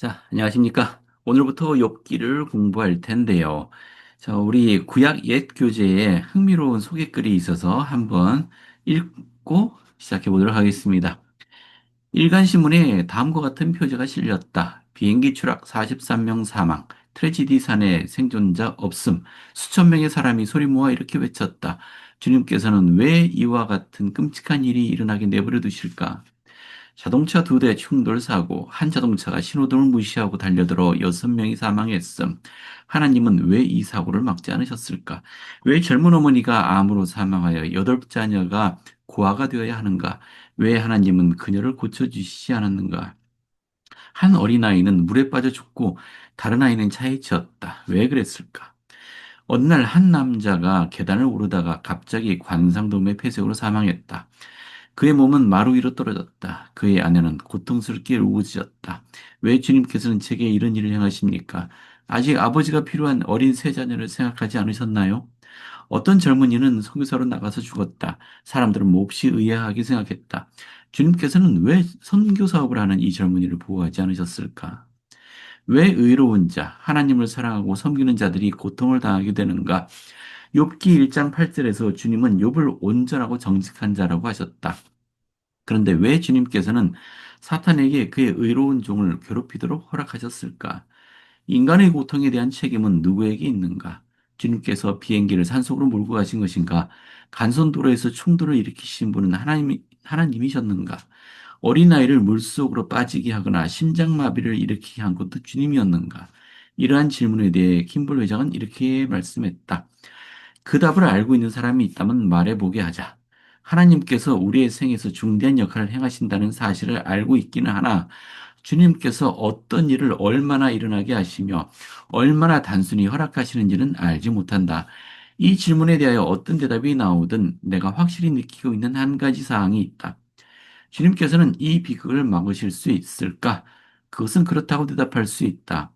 자, 안녕하십니까? 오늘부터 욥기를 공부할 텐데요. 자, 우리 구약 옛 교재에 흥미로운 소개글이 있어서 한번 읽고 시작해 보도록 하겠습니다. 일간신문에 다음과 같은 표제가 실렸다. 비행기 추락 43명 사망, 트레지디 산에 생존자 없음, 수천 명의 사람이 소리 모아 이렇게 외쳤다. 주님께서는 왜 이와 같은 끔찍한 일이 일어나게 내버려 두실까? 자동차 두 대 충돌 사고, 한 자동차가 신호등을 무시하고 달려들어 6명이 사망했음. 하나님은 왜 이 사고를 막지 않으셨을까? 왜 젊은 어머니가 암으로 사망하여 8자녀가 고아가 되어야 하는가? 왜 하나님은 그녀를 고쳐주시지 않았는가? 한 어린아이는 물에 빠져 죽고 다른 아이는 차에 치였다. 왜 그랬을까? 어느 날 한 남자가 계단을 오르다가 갑자기 관상동맥 폐쇄로 사망했다. 그의 몸은 마루 위로 떨어졌다. 그의 아내는 고통스럽게 울부짖었다. 왜 주님께서는 제게 이런 일을 행하십니까? 아직 아버지가 필요한 어린 세 자녀를 생각하지 않으셨나요? 어떤 젊은이는 선교사로 나가서 죽었다. 사람들은 몹시 의아하게 생각했다. 주님께서는 왜 선교 사업을 하는 이 젊은이를 보호하지 않으셨을까? 왜 의로운 자, 하나님을 사랑하고 섬기는 자들이 고통을 당하게 되는가? 욥기 1장 8절에서 주님은 욥을 온전하고 정직한 자라고 하셨다. 그런데 왜 주님께서는 사탄에게 그의 의로운 종을 괴롭히도록 허락하셨을까? 인간의 고통에 대한 책임은 누구에게 있는가? 주님께서 비행기를 산속으로 몰고 가신 것인가? 간선도로에서 충돌을 일으키신 분은 하나님이셨는가? 어린아이를 물속으로 빠지게 하거나 심장마비를 일으키게 한 것도 주님이었는가? 이러한 질문에 대해 킴볼 회장은 이렇게 말씀했다. 그 답을 알고 있는 사람이 있다면 말해보게 하자. 하나님께서 우리의 생에서 중대한 역할을 행하신다는 사실을 알고 있기는 하나, 주님께서 어떤 일을 얼마나 일어나게 하시며, 얼마나 단순히 허락하시는지는 알지 못한다. 이 질문에 대하여 어떤 대답이 나오든 내가 확실히 느끼고 있는 한 가지 사항이 있다. 주님께서는 이 비극을 막으실 수 있을까? 그것은 그렇다고 대답할 수 있다.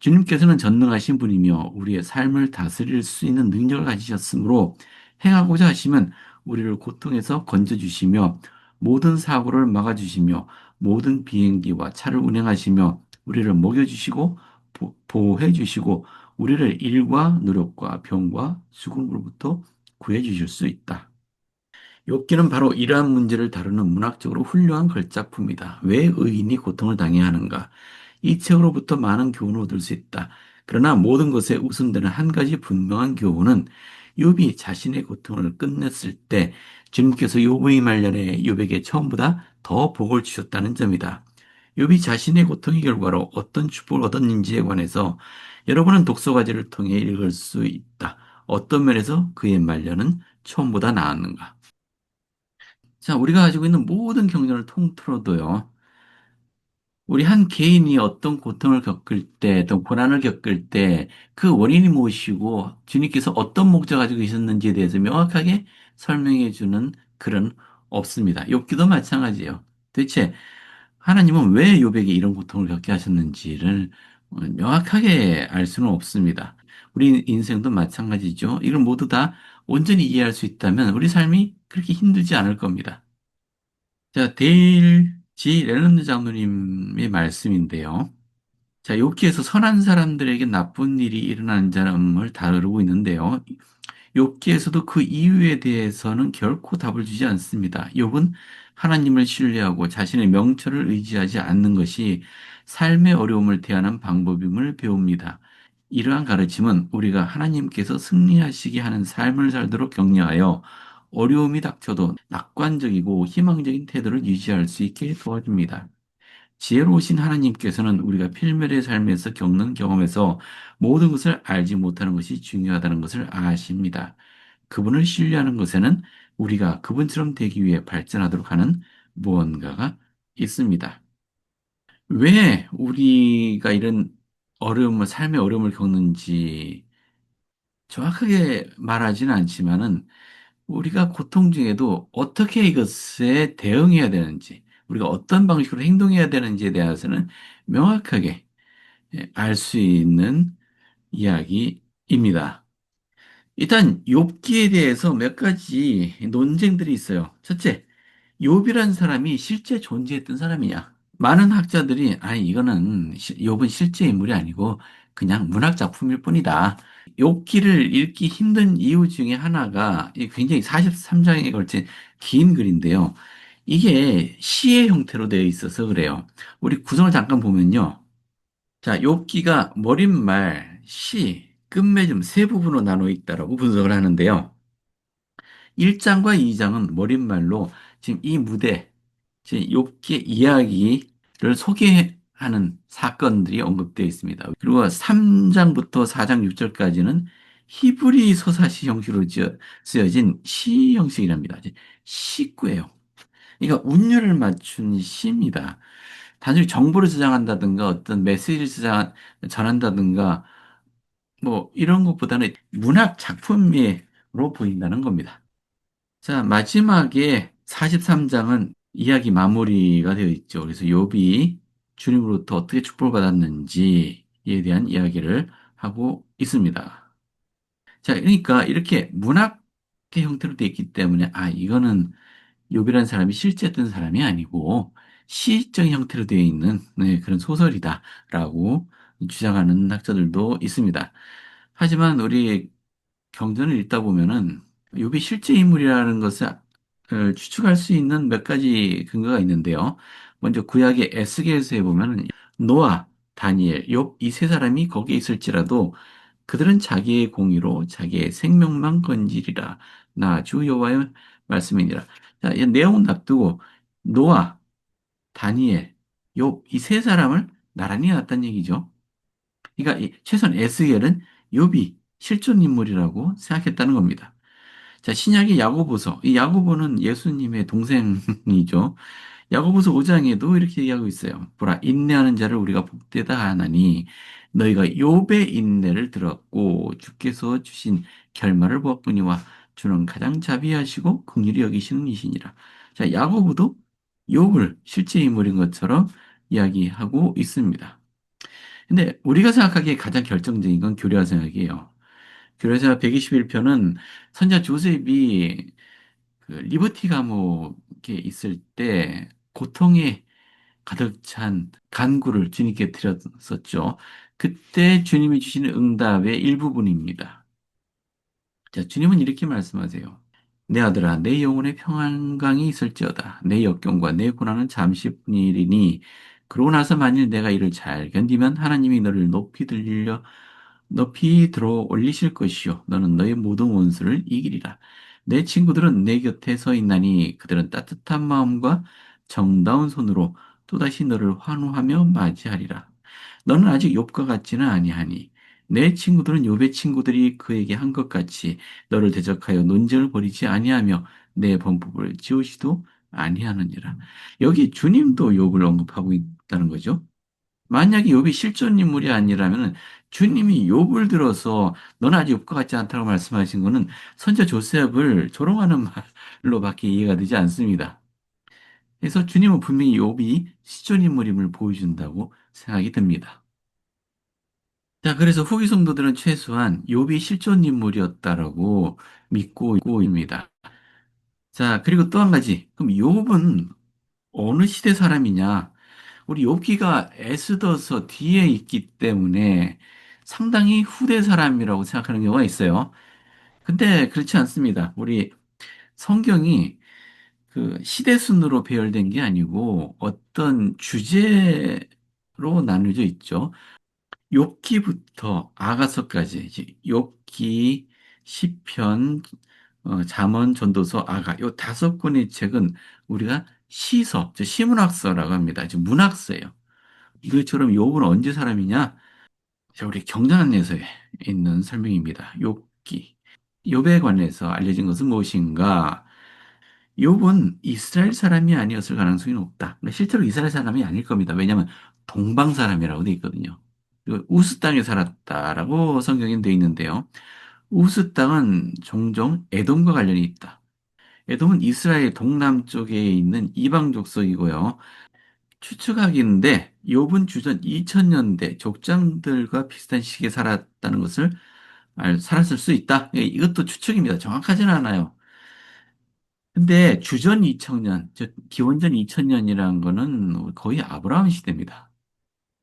주님께서는 전능하신 분이며 우리의 삶을 다스릴 수 있는 능력을 가지셨으므로 행하고자 하시면 우리를 고통에서 건져주시며 모든 사고를 막아주시며 모든 비행기와 차를 운행하시며 우리를 먹여주시고 보호해주시고 우리를 일과 노력과 병과 죽음으로부터 구해주실 수 있다. 욥기는 바로 이러한 문제를 다루는 문학적으로 훌륭한 걸작품이다. 왜 의인이 고통을 당해야 하는가? 이 책으로부터 많은 교훈을 얻을 수 있다. 그러나 모든 것에 우선되는 한 가지 분명한 교훈은 욥이 자신의 고통을 끝냈을 때 주님께서 욥의 말년에 욥에게 처음보다 더 복을 주셨다는 점이다. 욥이 자신의 고통의 결과로 어떤 축복을 얻었는지에 관해서 여러분은 독서과제를 통해 읽을 수 있다. 어떤 면에서 그의 말년은 처음보다 나았는가? 자, 우리가 가지고 있는 모든 경전을 통틀어도요, 우리 한 개인이 어떤 고통을 겪을 때, 또 고난을 겪을 때, 그 원인이 무엇이고, 주님께서 어떤 목적 가지고 계셨는지에 대해서 명확하게 설명해 주는 글은 없습니다. 욥기도 마찬가지예요. 대체 하나님은 왜 욥에게 이런 고통을 겪게 하셨는지를 명확하게 알 수는 없습니다. 우리 인생도 마찬가지죠. 이걸 모두 다 온전히 이해할 수 있다면 우리 삶이 그렇게 힘들지 않을 겁니다. 자, 데일 G. 렐런드 장로님의 말씀인데요. 자, 욥기에서 선한 사람들에게 나쁜 일이 일어나는 점을 다루고 있는데요. 욥기에서도 그 이유에 대해서는 결코 답을 주지 않습니다. 욥은 하나님을 신뢰하고 자신의 명철을 의지하지 않는 것이 삶의 어려움을 대하는 방법임을 배웁니다. 이러한 가르침은 우리가 하나님께서 승리하시게 하는 삶을 살도록 격려하여 어려움이 닥쳐도 낙관적이고 희망적인 태도를 유지할 수 있게 도와줍니다. 지혜로우신 하나님께서는 우리가 필멸의 삶에서 겪는 경험에서 모든 것을 알지 못하는 것이 중요하다는 것을 아십니다. 그분을 신뢰하는 것에는 우리가 그분처럼 되기 위해 발전하도록 하는 무언가가 있습니다. 왜 우리가 이런 삶의 어려움을 겪는지 정확하게 말하지는 않지만은 우리가 고통 중에도 어떻게 이것에 대응해야 되는지, 우리가 어떤 방식으로 행동해야 되는지에 대해서는 명확하게 알 수 있는 이야기입니다. 일단 욥기에 대해서 몇 가지 논쟁들이 있어요. 첫째, 욥이란 사람이 실제 존재했던 사람이냐? 많은 학자들이 이거는 욥은 실제 인물이 아니고 그냥 문학 작품일 뿐이다. 욥기를 읽기 힘든 이유 중에 하나가 이 굉장히 43장에 걸친 긴 글인데요. 이게 시의 형태로 되어 있어서 그래요. 우리 구성을 잠깐 보면요. 자, 욥기가 머릿말, 시, 끝맺음 세 부분으로 나눠 있다라고 분석을 하는데요. 1장과 2장은 머릿말로 지금 이 무대, 지금 욥기의 이야기를 소개하는 사건들이 언급되어 있습니다. 그리고 3장부터 4장 6절까지는 히브리 서사시 형식으로 쓰여진 시 형식이랍니다. 시구예요. 그러니까 운율을 맞춘 시입니다. 단순히 정보를 저장한다든가 어떤 메시지를 전한다든가 뭐 이런 것보다는 문학 작품으로 보인다는 겁니다. 자, 마지막에 43장은 이야기 마무리가 되어 있죠. 그래서 욥이 주님으로부터 어떻게 축복을 받았는지에 대한 이야기를 하고 있습니다. 자, 그러니까 이렇게 문학의 형태로 되어 있기 때문에 이거는 욥이라는 사람이 실제였던 사람이 아니고 시적인 형태로 되어 있는 그런 소설이다라고 주장하는 학자들도 있습니다. 하지만 우리 경전을 읽다 보면은 욥이 실제 인물이라는 것을 추측할 수 있는 몇 가지 근거가 있는데요. 먼저 구약의 에스겔서에 보면은 노아, 다니엘, 욥 이 세 사람이 거기에 있을지라도 그들은 자기의 공의로 자기의 생명만 건지리라. 나 주 여호와의 말씀이니라. 자, 이 내용은 놔두고 노아, 다니엘, 욥 이 세 사람을 나란히 놨다는 얘기죠. 그러니까 최소한 에스겔은 욥이 실존 인물이라고 생각했다는 겁니다. 자, 신약의 야고보서. 이 야고보는 예수님의 동생이죠. 야고보서 5장에도 이렇게 얘기하고 있어요. 보라, 인내하는 자를 우리가 복되다 하나니 너희가 욥의 인내를 들었고 주께서 주신 결말을 보았거니와 주는 가장 자비하시고 긍휼히 여기시는 이시니라. 자, 야고보도 욥을 실제 인물인 것처럼 이야기하고 있습니다. 근데 우리가 생각하기에 가장 결정적인 건 교리화 생각이에요. 교리화 생각 121편은 선자 조셉이 그 리버티 감옥에 있을 때 고통에 가득 찬 간구를 주님께 드렸었죠. 그때 주님이 주시는 응답의 일부분입니다. 자, 주님은 이렇게 말씀하세요. 내 아들아, 내 영혼의 평안강이 있을지어다. 내 역경과 내 고난은 잠시뿐이니 그러고 나서 만일 내가 이를 잘 견디면 하나님이 너를 높이 들어 올리실 것이요. 너는 너의 모든 원수를 이기리라. 내 친구들은 내 곁에 서 있나니 그들은 따뜻한 마음과 정다운 손으로 또다시 너를 환호하며 맞이하리라. 너는 아직 욥과 같지는 아니하니 내 친구들은 욥의 친구들이 그에게 한 것 같이 너를 대적하여 논쟁을 벌이지 아니하며 내 범법을 지우지도 아니하느니라. 여기 주님도 욥을 언급하고 있다는 거죠. 만약에 욥이 실존 인물이 아니라면 주님이 욥을 들어서 너는 아직 욥과 같지 않다고 말씀하신 것은 선자 조셉을 조롱하는 말로밖에 이해가 되지 않습니다. 그래서 주님은 분명히 욥이 실존 인물임을 보여준다고 생각이 듭니다. 자, 그래서 후기 성도들은 최소한 욥이 실존 인물이었다라고 믿고 있습니다. 자, 그리고 또 한 가지. 그럼 욥은 어느 시대 사람이냐? 우리 욥기가 에스더서 뒤에 있기 때문에 상당히 후대 사람이라고 생각하는 경우가 있어요. 근데 그렇지 않습니다. 우리 성경이 그 시대 순으로 배열된 게 아니고 어떤 주제로 나누어져 있죠. 욥기부터 아가서까지 이제 욥기, 시편, 잠언, 전도서, 아가 요 다섯 권의 책은 우리가 시서, 즉 시문학서라고 합니다. 즉 문학서예요. 이것처럼 욥은 언제 사람이냐? 자, 우리 경전안내서에 있는 설명입니다. 욥기. 욥에 관해서 알려진 것은 무엇인가? 욥은 이스라엘 사람이 아니었을 가능성이 높다. 근데 실제로 이스라엘 사람이 아닐 겁니다. 왜냐하면 동방 사람이라고 돼 있거든요. 그리고 우스 땅에 살았다라고 성경에 되어 있는데요. 우스 땅은 종종 에돔과 관련이 있다. 에돔은 이스라엘 동남쪽에 있는 이방 족속이고요. 추측하기인데 욥은 주전 2000년대 족장들과 비슷한 시기에 살았다는 것을 살았을 수 있다. 이것도 추측입니다. 정확하지는 않아요. 근데 주전 2000년, 기원전 2000년이라는 거는 거의 아브라함 시대입니다.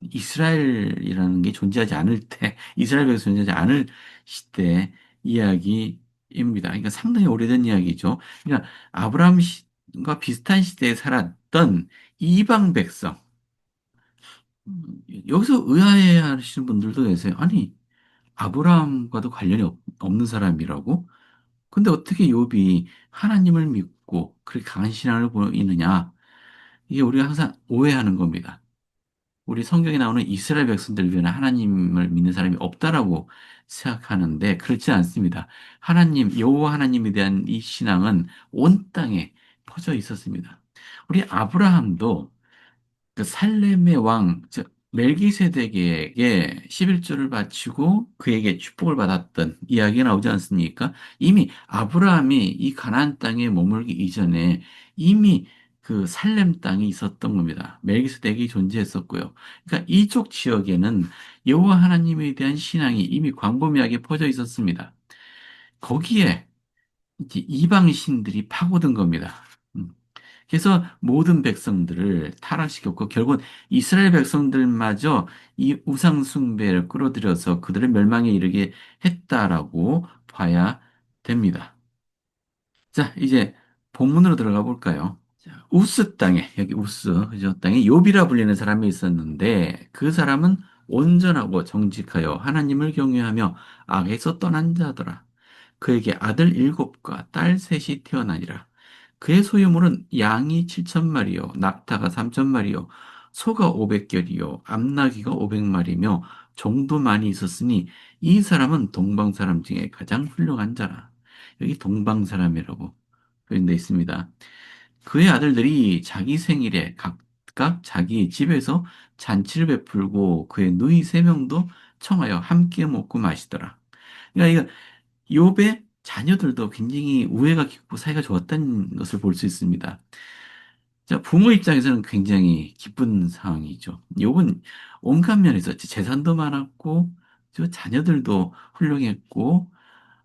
이스라엘이라는 게 존재하지 않을 때, 이스라엘 이 존재하지 않을 시대 이야기입니다. 그러니까 상당히 오래된 이야기죠. 그러니까 아브라함과 비슷한 시대에 살았던 이방 백성. 여기서 의아해 하시는 분들도 계세요. 아니, 아브라함과도 관련이 없는 사람이라고? 근데 어떻게 욥이 하나님을 믿고 그렇게 강한 신앙을 보이느냐? 이게 우리가 항상 오해하는 겁니다. 우리 성경에 나오는 이스라엘 백성들 중에는 하나님을 믿는 사람이 없다라고 생각하는데 그렇지 않습니다. 하나님, 여호와 하나님에 대한 이 신앙은 온 땅에 퍼져 있었습니다. 우리 아브라함도 그 살렘의 왕, 즉 멜기세덱에게 11조를 바치고 그에게 축복을 받았던 이야기가 나오지 않습니까? 이미 아브라함이 이 가나안 땅에 머물기 이전에 이미 그 살렘 땅이 있었던 겁니다. 멜기세덱이 존재했었고요. 그러니까 이쪽 지역에는 여호와 하나님에 대한 신앙이 이미 광범위하게 퍼져 있었습니다. 거기에 이제 이방 신들이 파고든 겁니다. 음. 그래서 모든 백성들을 타락시켰고 결국은 이스라엘 백성들마저 이 우상 숭배를 끌어들여서 그들의 멸망에 이르게 했다라고 봐야 됩니다. 자, 이제 본문으로 들어가 볼까요? 자, 우스 땅에 여기 우스 그죠? 땅에 욥이라 불리는 사람이 있었는데 그 사람은 온전하고 정직하여 하나님을 경외하며 악에서 떠난 자더라. 그에게 아들 일곱과 딸 셋이 태어나니라. 그의 소유물은 양이 7,000마리요, 낙타가 3,000마리요, 소가 500결이요, 암나귀가 500마리며 종도 많이 있었으니 이 사람은 동방 사람 중에 가장 훌륭한 자라. 여기 동방 사람이라고 표현되어 있습니다. 그의 아들들이 자기 생일에 각각 자기 집에서 잔치를 베풀고 그의 누이 세 명도 청하여 함께 먹고 마시더라. 그러니까 욥의 자녀들도 굉장히 우애가 깊고 사이가 좋았다는 것을 볼 수 있습니다. 자, 부모 입장에서는 굉장히 기쁜 상황이죠. 욥은 온갖 면에서 재산도 많았고, 저 자녀들도 훌륭했고,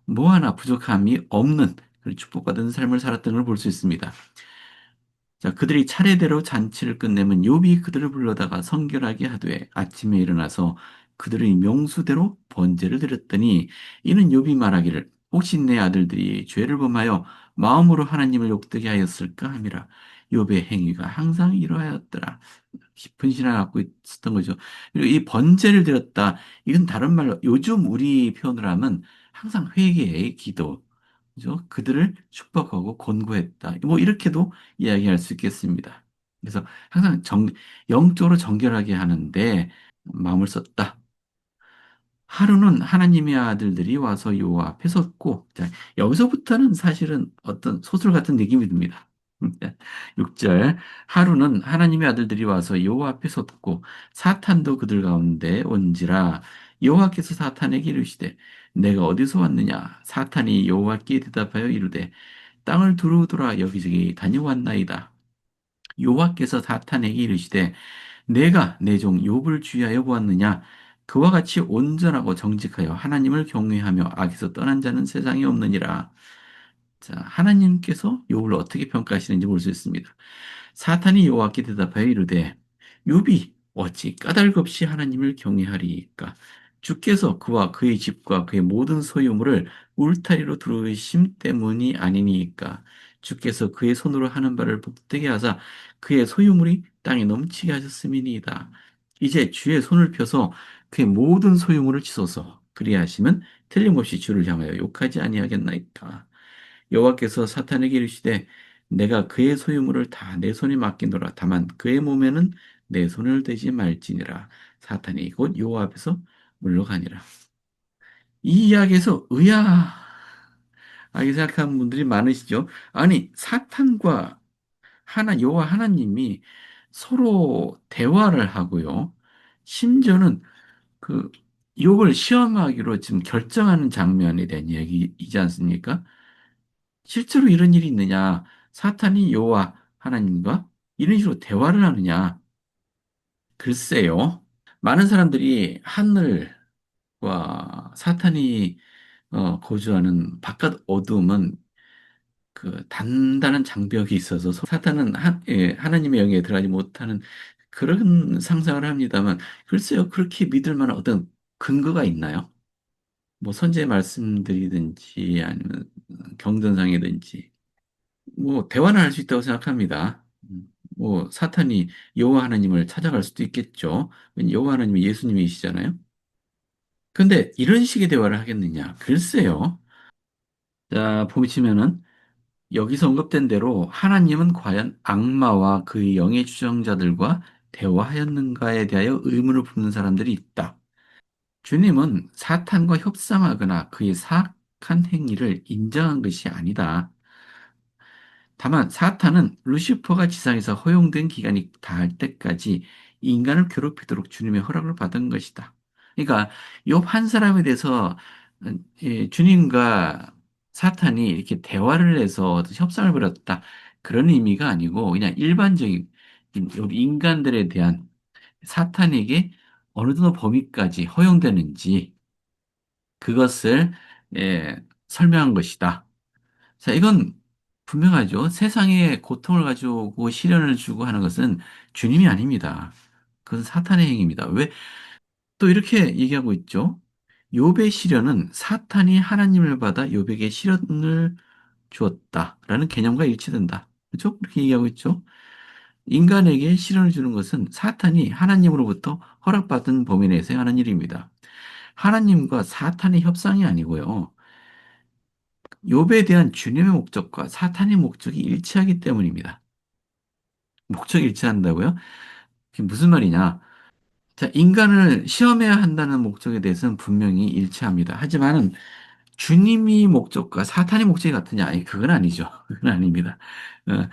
뭐 하나 부족함이 없는 그런 축복받은 삶을 살았던 걸 볼 수 있습니다. 자, 그들이 차례대로 잔치를 끝내면 욥이 그들을 불러다가 성결하게 하되 아침에 일어나서 그들의 명수대로 번제를 드렸더니 이는 욥이 말하기를 혹시 내 아들들이 죄를 범하여 마음으로 하나님을 욕되게 하였을까 함이라. 욥의 행위가 항상 이러하였더라. 깊은 신앙을 갖고 있었던 거죠. 그리고 이 번제를 드렸다. 이건 다른 말로 요즘 우리 표현을 하면 항상 회개의 기도. 그죠? 그들을 축복하고 권고했다. 뭐 이렇게도 이야기할 수 있겠습니다. 그래서 항상 영적으로 정결하게 하는데 마음을 썼다. 하루는 하나님의 아들들이 와서 여호와 앞에 섰고, 자, 여기서부터는 사실은 어떤 소설 같은 느낌이 듭니다. 6절. 하루는 하나님의 아들들이 와서 여호와 앞에 섰고 사탄도 그들 가운데 온지라 여호와께서 사탄에게 이르시되 내가 어디서 왔느냐 사탄이 여호와께 대답하여 이르되 땅을 두루 돌아 여기저기 다녀왔나이다. 여호와께서 사탄에게 이르시되 내가 내 종 욥을 주의하여 보았느냐 그와 같이 온전하고 정직하여 하나님을 경외하며 악에서 떠난 자는 세상에 없느니라. 자, 하나님께서 욥을 어떻게 평가하시는지 볼 수 있습니다. 사탄이 여호와께 대답하여 이르되 욥이 어찌 까닭없이 하나님을 경외하리이까 주께서 그와 그의 집과 그의 모든 소유물을 울타리로 두르심 때문이 아니니이까 주께서 그의 손으로 하는 바를 복되게 하사 그의 소유물이 땅에 넘치게 하셨음이니이다. 이제 주의 손을 펴서 그의 모든 소유물을 치소서 그리하시면 틀림없이 주를 향하여 욕하지 아니하겠나이까. 여호와께서 사탄에게 이르시되 내가 그의 소유물을 다 내 손에 맡기노라. 다만 그의 몸에는 내 손을 대지 말지니라. 사탄이 곧 여호와 앞에서 물러가니라. 이 이야기에서 의아하게 생각하는 분들이 많으시죠. 아니 사탄과 여호와 하나님이 서로 대화를 하고요. 심지어는 그 욥을 시험하기로 지금 결정하는 장면에 대한 이야기이지 않습니까? 실제로 이런 일이 있느냐? 사탄이 여호와 하나님과 이런 식으로 대화를 하느냐? 글쎄요. 많은 사람들이 하늘과 사탄이 거주하는 바깥 어둠은 그 단단한 장벽이 있어서 사탄은 하나님의 영에 들어가지 못하는 그런 상상을 합니다만 글쎄요 그렇게 믿을 만한 어떤 근거가 있나요? 뭐 선제 말씀들이든지 아니면 경전상이든지 뭐 대화는 할 수 있다고 생각합니다. 뭐 사탄이 여호와 하나님을 찾아갈 수도 있겠죠. 여호와 하나님이 예수님이시잖아요. 근데 이런 식의 대화를 하겠느냐? 글쎄요. 자, 보시면은 여기서 언급된 대로 하나님은 과연 악마와 그의 영의 추종자들과 대화하였는가에 대하여 의문을 품는 사람들이 있다. 주님은 사탄과 협상하거나 그의 사악한 행위를 인정한 것이 아니다. 다만 사탄은 루시퍼가 지상에서 허용된 기간이 다할 때까지 인간을 괴롭히도록 주님의 허락을 받은 것이다. 그러니까 욥 한 사람에 대해서 주님과 사탄이 이렇게 대화를 해서 어떤 협상을 벌였다. 그런 의미가 아니고 그냥 일반적인 우리 인간들에 대한 사탄에게 어느 정도 범위까지 허용되는지 그것을 설명한 것이다. 자, 이건 분명하죠. 세상에 고통을 가져오고 시련을 주고 하는 것은 주님이 아닙니다. 그건 사탄의 행위입니다. 왜? 또 이렇게 얘기하고 있죠. 욥의 시련은 사탄이 하나님을 받아 욥에게 시련을 주었다라는 개념과 일치된다. 그렇죠? 그렇게 얘기하고 있죠. 인간에게 시련을 주는 것은 사탄이 하나님으로부터 허락받은 범위 내에서 하는 일입니다. 하나님과 사탄의 협상이 아니고요. 욥에 대한 주님의 목적과 사탄의 목적이 일치하기 때문입니다. 목적이 일치한다고요? 그게 무슨 말이냐? 자, 인간을 시험해야 한다는 목적에 대해서는 분명히 일치합니다. 하지만 주님이 목적과 사탄의 목적이 같으냐? 아니, 그건 아니죠. 그건 아닙니다. 어,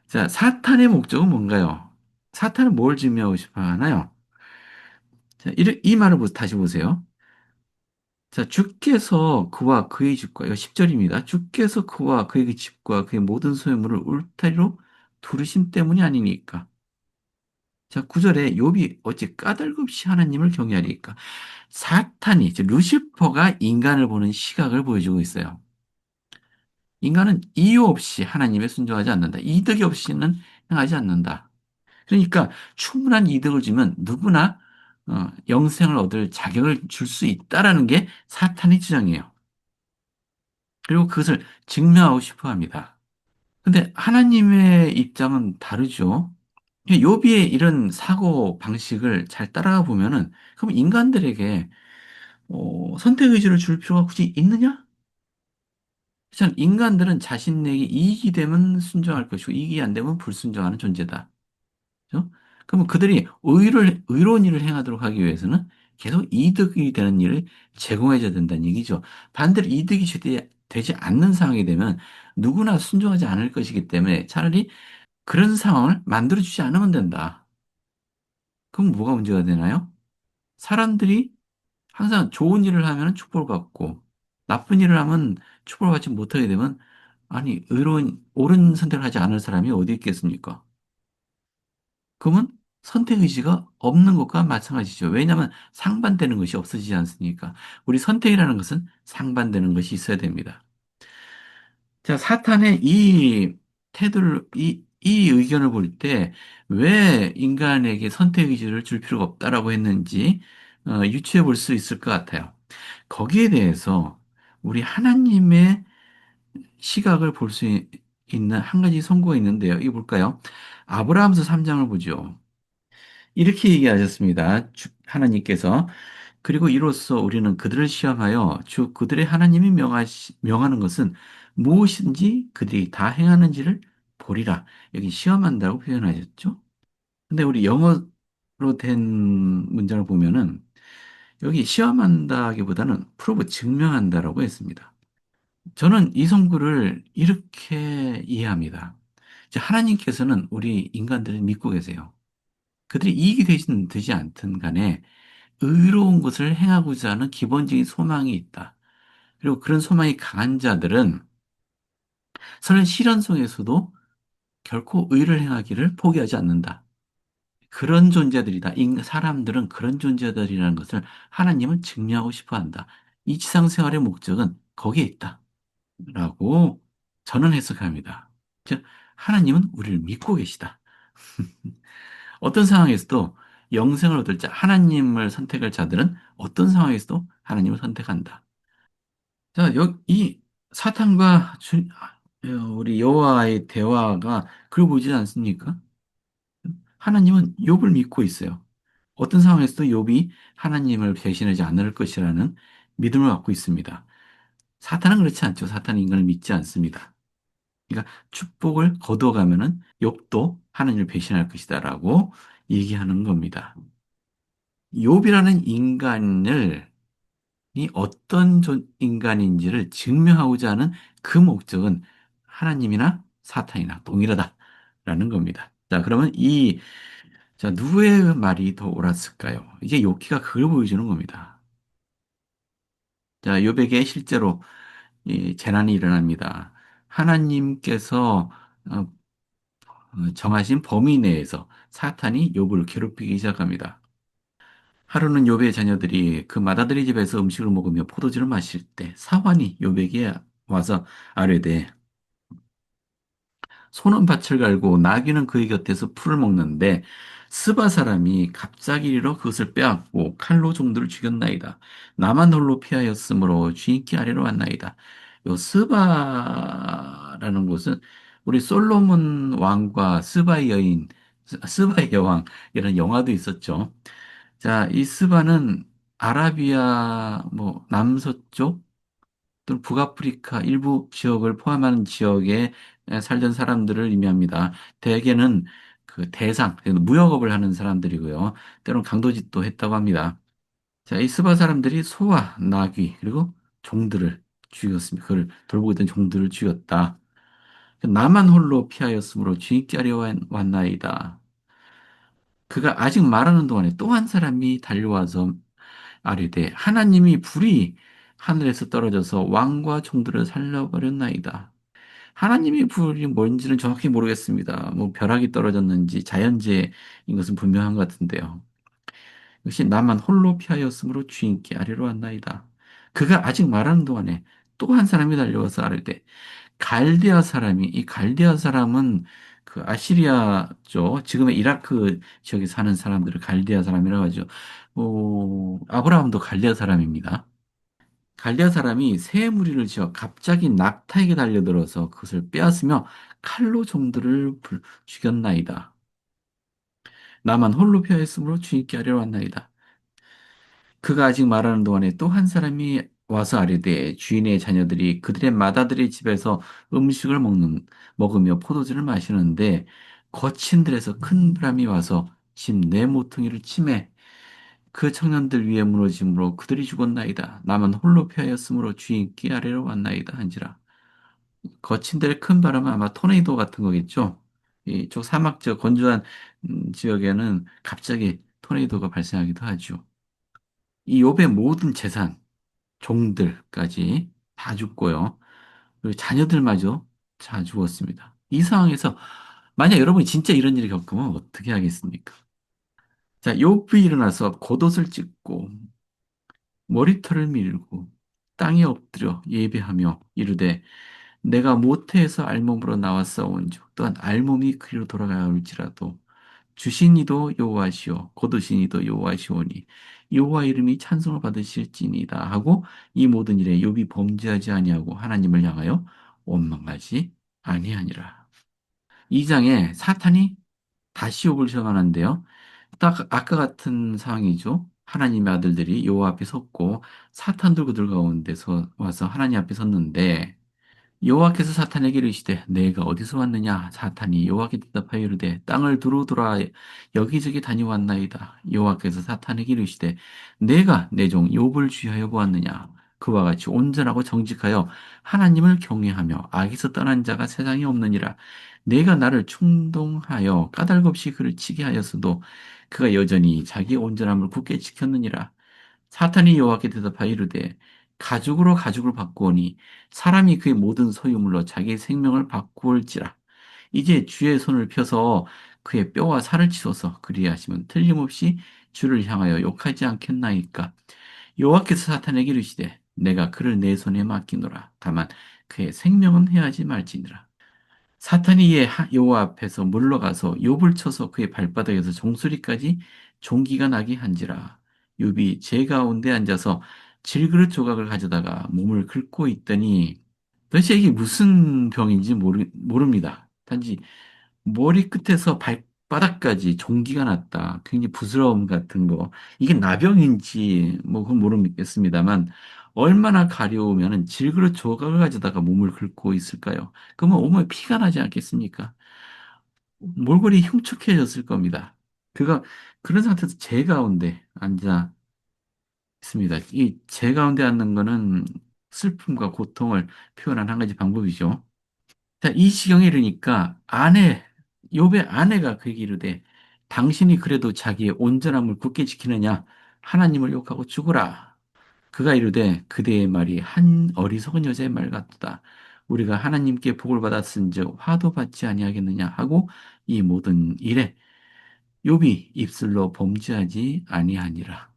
자, 사탄의 목적은 뭔가요? 사탄은 뭘 증명하고 싶어 하나요? 자, 이 말을 다시 보세요. 자, 주께서 그와 그의 집과, 이거 10절입니다. 주께서 그와 그의 집과 그의 모든 소유물을 울타리로 두르심 때문이 아니니까. 자, 9절에 욥이 어찌 까닭없이 하나님을 경외하리까. 사탄이, 즉 루시퍼가 인간을 보는 시각을 보여주고 있어요. 인간은 이유 없이 하나님에 순종하지 않는다. 이득이 없이는 행하지 않는다. 그러니까 충분한 이득을 주면 누구나 영생을 얻을 자격을 줄 수 있다라는 게 사탄의 주장이에요. 그리고 그것을 증명하고 싶어 합니다. 근데 하나님의 입장은 다르죠. 요비의 이런 사고 방식을 잘 따라가 보면은 그럼 인간들에게 선택 의지를 줄 필요가 굳이 있느냐? 전 인간들은 자신에게 이익이 되면 순종할 것이고 이익이 안 되면 불순종하는 존재다. 그죠? 그러면 그들이 의로운 일을 행하도록 하기 위해서는 계속 이득이 되는 일을 제공해줘야 된다는 얘기죠. 반대로 이득이 되지 않는 상황이 되면 누구나 순종하지 않을 것이기 때문에 차라리 그런 상황을 만들어주지 않으면 된다. 그럼 뭐가 문제가 되나요? 사람들이 항상 좋은 일을 하면 축복을 받고 나쁜 일을 하면 축복을 받지 못하게 되면 아니, 옳은 선택을 하지 않을 사람이 어디 있겠습니까? 그러면 선택 의지가 없는 것과 마찬가지죠. 왜냐하면 상반되는 것이 없어지지 않습니까? 우리 선택이라는 것은 상반되는 것이 있어야 됩니다. 자, 사탄의 이 태도를, 이 의견을 볼 때 왜 인간에게 선택 의지를 줄 필요가 없다라고 했는지 유추해 볼 수 있을 것 같아요. 거기에 대해서 우리 하나님의 시각을 볼 수 있는 한 가지 선고가 있는데요. 이거 볼까요? 아브라함서 3장을 보죠. 이렇게 얘기하셨습니다. 하나님께서 그리고 이로써 우리는 그들을 시험하여 주 그들의 하나님이 명하는 것은 무엇인지 그들이 다 행하는지를 보리라. 여기 시험한다고 표현하셨죠. 근데 우리 영어로 된 문장을 보면은 여기 시험한다기보다는 프로브 증명한다라고 했습니다. 저는 이 성구를 이렇게 이해합니다. 이제 하나님께서는 우리 인간들을 믿고 계세요. 그들이 이익이 되지 않든 간에 의로운 것을 행하고자 하는 기본적인 소망이 있다. 그리고 그런 소망이 강한 자들은 설령 시련 속에서도 결코 의를 행하기를 포기하지 않는다. 그런 존재들이다. 사람들은 그런 존재들이라는 것을 하나님은 증명하고 싶어 한다. 이 지상 생활의 목적은 거기에 있다. 라고 저는 해석합니다. 즉, 하나님은 우리를 믿고 계시다. 어떤 상황에서도 영생을 얻을 자, 하나님을 선택할 자들은 어떤 상황에서도 하나님을 선택한다. 자, 이 사탄과 우리 여호와의 대화가 그걸 보지 않습니까? 하나님은 욥을 믿고 있어요. 어떤 상황에서도 욥이 하나님을 배신하지 않을 것이라는 믿음을 갖고 있습니다. 사탄은 그렇지 않죠. 사탄은 인간을 믿지 않습니다. 그러니까 축복을 거둬가면은 욥도 하나님을 배신할 것이다라고 얘기하는 겁니다. 욥이라는 인간을 이 어떤 인간인지를 증명하고자 하는 그 목적은 하나님이나 사탄이나 동일하다라는 겁니다. 자, 그러면 자, 누구의 말이 더 옳았을까요? 이제 욥기가 그걸 보여주는 겁니다. 자, 욥에게 실제로 이 재난이 일어납니다. 하나님께서 어, 정하신 범위 내에서 사탄이 욥을 괴롭히기 시작합니다. 하루는 욥의 자녀들이 그 맏아들의 집에서 음식을 먹으며 포도주를 마실 때 사환이 욥에게 와서 아뢰되 소는 밭을 갈고 나귀는 그의 곁에서 풀을 먹는데 스바 사람이 갑자기 일어 그것을 빼앗고 칼로 종들을 죽였나이다. 나만 홀로 피하였으므로 주인께 아래로 왔나이다. 요 스바라는 곳은 우리 솔로몬 왕과 스바의 여인, 스바의 여왕 이런 영화도 있었죠. 자, 이 스바는 아라비아 뭐 남서쪽 또는 북아프리카 일부 지역을 포함하는 지역에 살던 사람들을 의미합니다. 대개는 그 대상, 무역업을 하는 사람들이고요. 때로는 강도짓도 했다고 합니다. 자, 이 스바 사람들이 소와 나귀 그리고 종들을 죽였습니다. 그를 돌보고 있던 종들을 죽였다. 나만 홀로 피하였으므로 주인께 왔나이다. 그가 아직 말하는 동안에 또 한 사람이 달려와서 아뢰되 하나님이 불이 하늘에서 떨어져서 왕과 종들을 살려버렸나이다. 하나님의 불이 뭔지는 정확히 모르겠습니다. 뭐 벼락이 떨어졌는지 자연재해인 것은 분명한 것 같은데요. 역시 나만 홀로 피하였으므로 주인께 아뢰러 왔나이다. 그가 아직 말하는 동안에 또 한 사람이 달려와서 아뢰되 갈대아 사람이 이 갈대아 사람은 그 아시리아죠. 지금의 이라크 지역에 사는 사람들을 갈대아 사람이라고 하죠. 아브라함도 갈대아 사람입니다. 갈대아 사람이 새 무리를 지어 갑자기 낙타에게 달려들어서 그것을 빼앗으며 칼로 종들을 죽였나이다. 나만 홀로 피하였으므로 주인께 아뢰러 왔나이다. 그가 아직 말하는 동안에 또 한 사람이 와서 아뢰되 주인의 자녀들이 그들의 맏아들의 집에서 음식을 먹으며 포도주를 마시는데 거친 들에서 큰 바람이 와서 집 내 모퉁이를 치매 그 청년들 위에 무너짐으로 그들이 죽었나이다. 나만 홀로 피하였으므로 주인께 아래로 왔나이다 한지라. 거친 들의 큰 바람은 아마 토네이도 같은 거겠죠. 이쪽 사막 지 건조한 지역에는 갑자기 토네이도가 발생하기도 하죠. 이 욥의 모든 재산, 종들까지 다 죽고요. 그리고 자녀들마저 다 죽었습니다. 이 상황에서 만약 여러분이 진짜 이런 일을 겪으면 어떻게 하겠습니까? 자, 욥이 일어나서 겉옷을 찢고 머리털을 밀고 땅에 엎드려 예배하며 이르되 내가 모태에서 알몸으로 나왔사온즉 또한 알몸이 그리로 돌아가야 할지라도 주신 이도 여호와시오 거두신 이도 여호와시오니 여호와 이름이 찬송을 받으실지니이다 하고 이 모든 일에 욥이 범죄하지 아니하고 하나님을 향하여 원망하지 아니하니라. 이 장에 사탄이 다시 욥을 시험하는데요. 딱 아까 같은 상황이죠. 하나님의 아들들이 여호와 앞에 섰고 사탄도 그들 가운데서 와서 하나님 앞에 섰는데 여호와께서 사탄에게 이르시되 내가 어디서 왔느냐 사탄이 여호와께 대답하여 이르되 땅을 두루 돌아 여기저기 다니왔나이다. 여호와께서 사탄에게 이르시되 내가 내 종 욥을 주의하여 보았느냐 그와 같이 온전하고 정직하여 하나님을 경외하며 악에서 떠난 자가 세상에 없느니라. 내가 나를 충동하여 까닭없이 그를 치게 하였어도 그가 여전히 자기 온전함을 굳게 지켰느니라. 사탄이 여호와께 대답하여 이르되 가죽으로 가죽을 바꾸오니 사람이 그의 모든 소유물로 자기의 생명을 바꾸올지라. 이제 주의 손을 펴서 그의 뼈와 살을 치소서 그리하시면 틀림없이 주를 향하여 욕하지 않겠나이까. 여호와께서 사탄에게 이르시되 내가 그를 내 손에 맡기노라. 다만 그의 생명은 해하지 말지니라. 사탄이 이에 여호와 앞에서 물러가서 욥을 쳐서 그의 발바닥에서 종소리까지 종기가 나게 한지라. 욥이 제 가운데 앉아서 질그릇 조각을 가져다가 몸을 긁고 있더니 도대체 이게 무슨 병인지 모릅니다. 단지 머리 끝에서 발바닥까지 종기가 났다. 굉장히 부스러움 같은 거. 이게 나병인지 뭐 그건 모르겠습니다만 얼마나 가려우면은 질그릇 조각을 가져다가 몸을 긁고 있을까요? 그러면 온몸에 피가 나지 않겠습니까? 몰골이 흉측해졌을 겁니다. 그가 그런 상태에서 제 가운데 앉아 있습니다. 이 제 가운데 앉는 거는 슬픔과 고통을 표현한 한 가지 방법이죠. 자, 이 시경에 이르니까 욥의 아내가 그에게 이르되 당신이 그래도 자기의 온전함을 굳게 지키느냐? 하나님을 욕하고 죽으라. 그가 이르되 그대의 말이 한 어리석은 여자의 말 같도다. 우리가 하나님께 복을 받았은즉 화도 받지 아니하겠느냐 하고 이 모든 일에 욥이 입술로 범죄하지 아니하니라.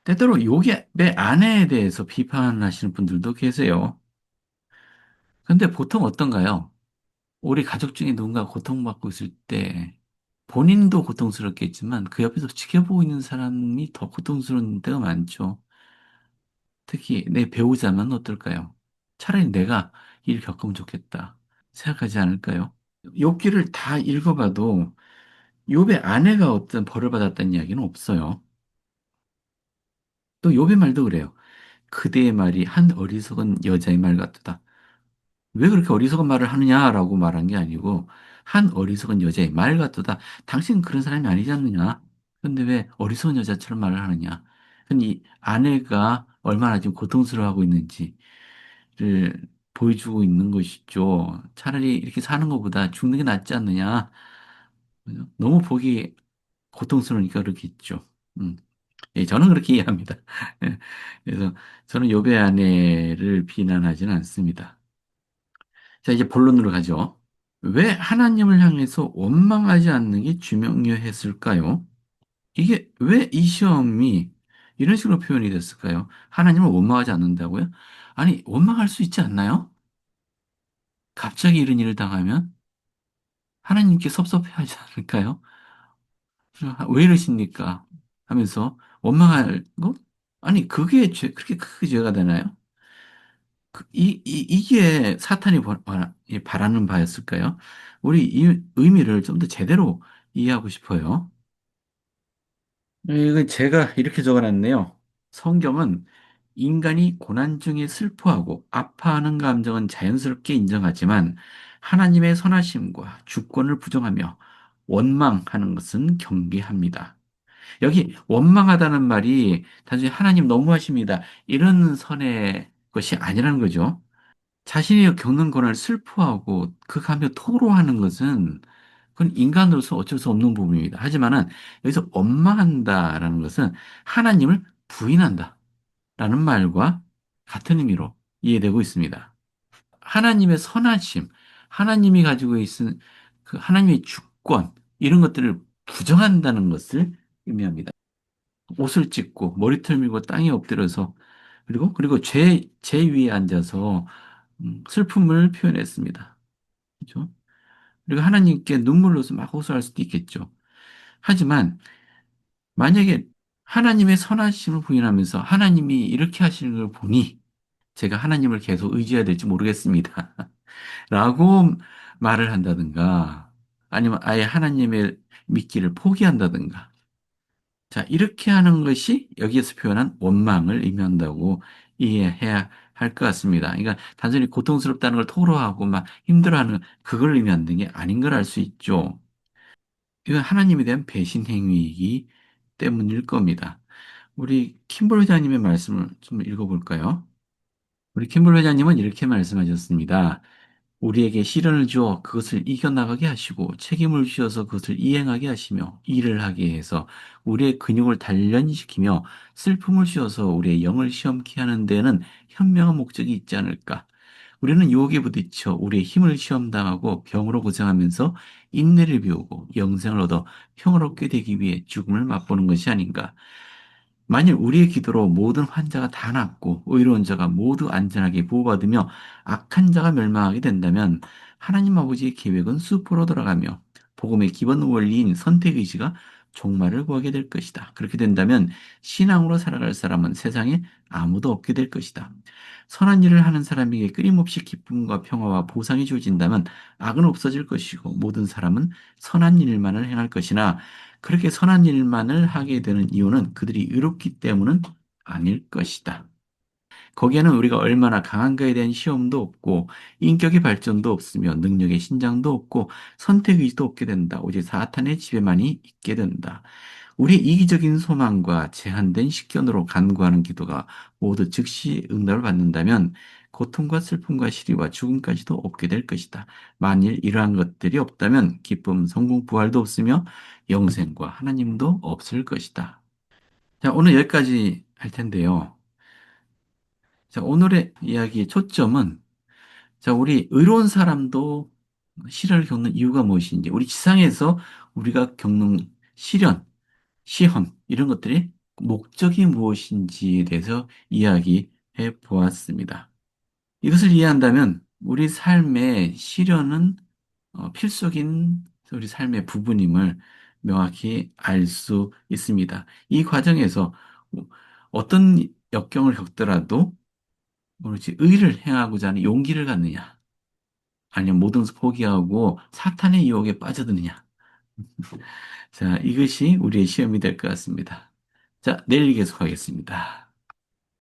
때때로 욥의 아내에 대해서 비판하시는 분들도 계세요. 근데 보통 어떤가요? 우리 가족 중에 누군가 고통받고 있을 때 본인도 고통스럽겠지만 그 옆에서 지켜보고 있는 사람이 더 고통스러운 때가 많죠. 특히 내 배우자면 어떨까요? 차라리 내가 일 겪으면 좋겠다 생각하지 않을까요? 욥기를 다 읽어봐도 욥의 아내가 어떤 벌을 받았다는 이야기는 없어요. 또 욥의 말도 그래요. 그대의 말이 한 어리석은 여자의 말 같도다. 왜 그렇게 어리석은 말을 하느냐라고 말한 게 아니고 한 어리석은 여자의 말 같도다. 당신 그런 사람이 아니지 않느냐? 근데 왜 어리석은 여자처럼 말을 하느냐? 근데 이 아내가 얼마나 지금 고통스러워하고 있는지를 보여주고 있는 것이죠. 차라리 이렇게 사는 것보다 죽는 게 낫지 않느냐? 너무 보기 고통스러우니까 그렇게 있죠. 음. 예, 저는 그렇게 이해합니다. 예, 그래서 저는 욥의 아내를 비난하지는 않습니다. 자, 이제 본론으로 가죠. 왜 하나님을 향해서 원망하지 않는 게 중요했을까요? 이게 왜 이 시험이 이런 식으로 표현이 됐을까요? 하나님을 원망하지 않는다고요? 아니, 원망할 수 있지 않나요? 갑자기 이런 일을 당하면 하나님께 섭섭해하지 않을까요? 왜 이러십니까? 하면서 원망할 거? 아니, 그렇게 크게 죄가 되나요? 이게 사탄이 바라는 바였을까요? 우리 이 의미를 좀 더 제대로 이해하고 싶어요. 이거 제가 이렇게 적어놨네요. 성경은 인간이 고난 중에 슬퍼하고 아파하는 감정은 자연스럽게 인정하지만 하나님의 선하심과 주권을 부정하며 원망하는 것은 경계합니다. 여기 원망하다는 말이 단순히 하나님 너무하십니다. 이런 선의 것이 아니라는 거죠. 자신이 겪는 고난을 슬퍼하고 그 감정을 토로하는 것은 그건 인간으로서 어쩔 수 없는 부분입니다. 하지만은 여기서 원망한다라는 것은 하나님을 부인한다라는 말과 같은 의미로 이해되고 있습니다. 하나님의 선하심, 하나님이 가지고 있는 그 하나님의 주권 이런 것들을 부정한다는 것을 의미합니다. 옷을 찢고 머리털 밀고 땅에 엎드려서 그리고 제 위에 앉아서 슬픔을 표현했습니다. 그죠? 그리고 하나님께 눈물로서 막 호소할 수도 있겠죠. 하지만 만약에 하나님의 선하심을 부인하면서 하나님이 이렇게 하시는 걸 보니 제가 하나님을 계속 의지해야 될지 모르겠습니다. 라고 말을 한다든가 아니면 아예 하나님의 믿기를 포기한다든가 자, 이렇게 하는 것이 여기에서 표현한 원망을 의미한다고 이해해야 할 것 같습니다. 그러니까 단순히 고통스럽다는 걸 토로하고 막 힘들어하는 그걸 의미하는 게 아닌 걸 알 수 있죠. 이건 하나님에 대한 배신 행위이기 때문일 겁니다. 우리 킴볼 회장님의 말씀을 좀 읽어볼까요? 우리 킴볼 회장님은 이렇게 말씀하셨습니다. 우리에게 시련을 주어 그것을 이겨나가게 하시고 책임을 주셔서 그것을 이행하게 하시며 일을 하게 해서 우리의 근육을 단련시키며 슬픔을 주셔서 우리의 영을 시험케 하는 데에는 현명한 목적이 있지 않을까. 우리는 유혹에 부딪혀 우리의 힘을 시험당하고 병으로 고생하면서 인내를 배우고 영생을 얻어 평화롭게 되기 위해 죽음을 맛보는 것이 아닌가. 만일 우리의 기도로 모든 환자가 다 낫고 의로운 자가 모두 안전하게 보호받으며 악한 자가 멸망하게 된다면 하나님 아버지의 계획은 수포로 돌아가며 복음의 기본 원리인 선택의지가 종말을 구하게 될 것이다. 그렇게 된다면 신앙으로 살아갈 사람은 세상에 아무도 없게 될 것이다. 선한 일을 하는 사람에게 끊임없이 기쁨과 평화와 보상이 주어진다면 악은 없어질 것이고 모든 사람은 선한 일만을 행할 것이나 그렇게 선한 일만을 하게 되는 이유는 그들이 의롭기 때문은 아닐 것이다. 거기에는 우리가 얼마나 강한가에 대한 시험도 없고 인격의 발전도 없으며 능력의 신장도 없고 선택의지도 없게 된다. 오직 사탄의 지배만이 있게 된다. 우리 이기적인 소망과 제한된 식견으로 간구하는 기도가 모두 즉시 응답을 받는다면 고통과 슬픔과 시리와 죽음까지도 없게 될 것이다. 만일 이러한 것들이 없다면 기쁨, 성공, 부활도 없으며 영생과 하나님도 없을 것이다. 자, 오늘 여기까지 할 텐데요. 자, 오늘의 이야기의 초점은 자, 우리 의로운 사람도 시련을 겪는 이유가 무엇인지, 우리 지상에서 우리가 겪는 시련, 시험, 이런 것들이 목적이 무엇인지에 대해서 이야기해 보았습니다. 이것을 이해한다면 우리 삶의 시련은 필수적인 우리 삶의 부분임을 명확히 알 수 있습니다. 이 과정에서 어떤 역경을 겪더라도 오로지 의를 행하고자 하는 용기를 갖느냐, 아니면 모든 것을 포기하고 사탄의 유혹에 빠져드느냐. 자, 이것이 우리의 시험이 될 것 같습니다. 자, 내일 계속하겠습니다.